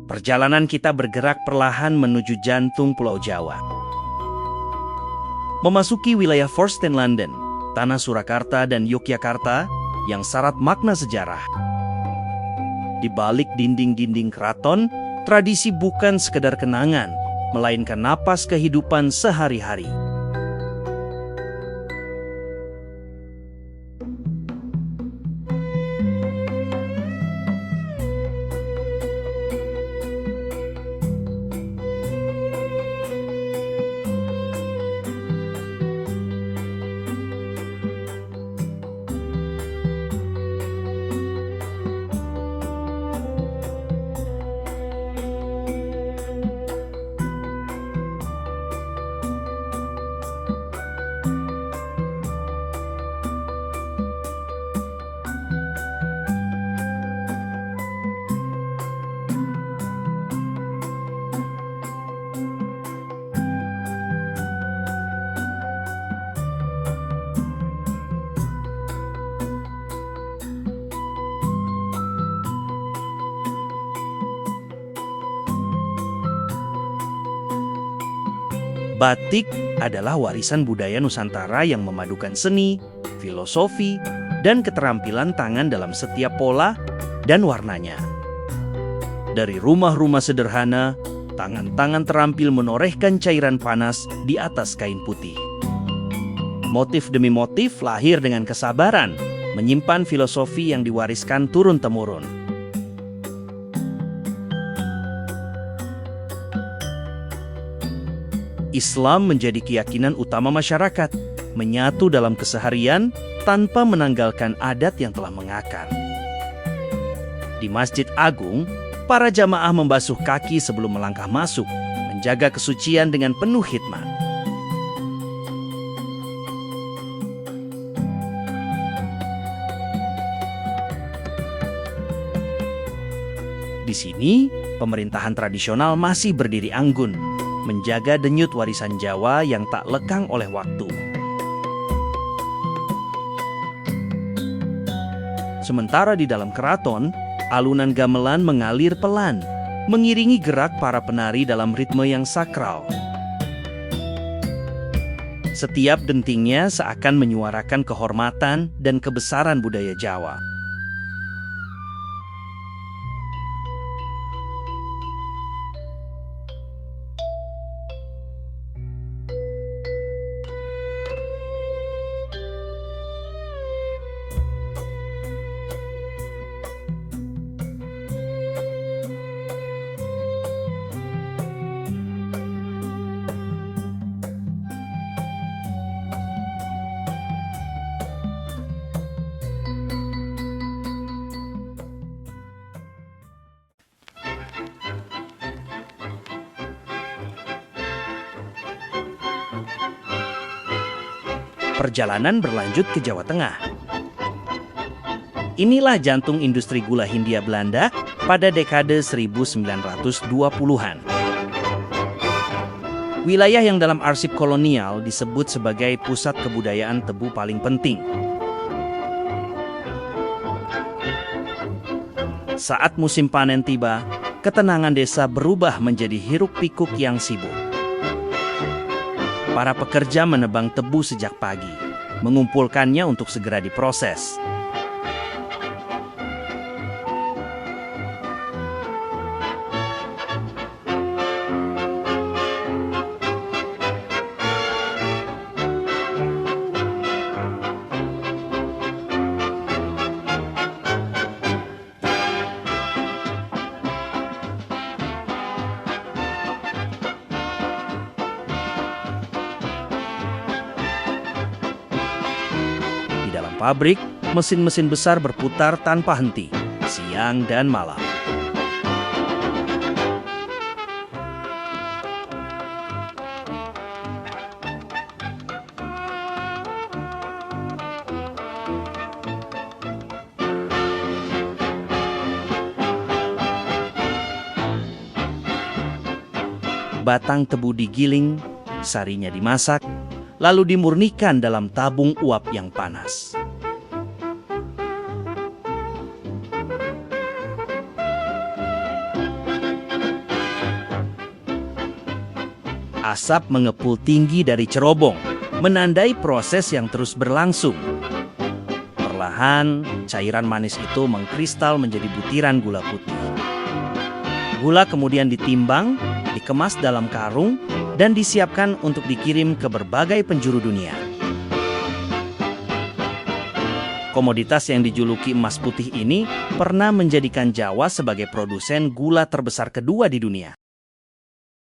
Perjalanan kita bergerak perlahan menuju jantung Pulau Jawa. Memasuki wilayah Forsten London, tanah Surakarta dan Yogyakarta yang syarat makna sejarah. Di balik dinding-dinding keraton, tradisi bukan sekedar kenangan, melainkan napas kehidupan sehari-hari. Batik adalah warisan budaya Nusantara yang memadukan seni, filosofi, dan keterampilan tangan dalam setiap pola dan warnanya. Dari rumah-rumah sederhana, tangan-tangan terampil menorehkan cairan panas di atas kain putih. Motif demi motif lahir dengan kesabaran, menyimpan filosofi yang diwariskan turun-temurun. Islam menjadi keyakinan utama masyarakat, menyatu dalam keseharian tanpa menanggalkan adat yang telah mengakar. Di Masjid Agung, para jamaah membasuh kaki sebelum melangkah masuk, menjaga kesucian dengan penuh hikmat. Di sini, pemerintahan tradisional masih berdiri anggun, menjaga denyut warisan Jawa yang tak lekang oleh waktu. Sementara di dalam keraton, alunan gamelan mengalir pelan, mengiringi gerak para penari dalam ritme yang sakral. Setiap dentingnya seakan menyuarakan kehormatan dan kebesaran budaya Jawa. Perjalanan berlanjut ke Jawa Tengah. Inilah jantung industri gula Hindia Belanda pada dekade 1920-an. Wilayah yang dalam arsip kolonial disebut sebagai pusat kebudayaan tebu paling penting. Saat musim panen tiba, ketenangan desa berubah menjadi hiruk-pikuk yang sibuk. Para pekerja menebang tebu sejak pagi, mengumpulkannya untuk segera diproses. Di dalam pabrik, mesin-mesin besar berputar tanpa henti, siang dan malam. Batang tebu digiling, sarinya dimasak, lalu dimurnikan dalam tabung uap yang panas. Asap mengepul tinggi dari cerobong, menandai proses yang terus berlangsung. Perlahan, cairan manis itu mengkristal menjadi butiran gula putih. Gula kemudian ditimbang, dikemas dalam karung, dan disiapkan untuk dikirim ke berbagai penjuru dunia. Komoditas yang dijuluki emas putih ini pernah menjadikan Jawa sebagai produsen gula terbesar kedua di dunia.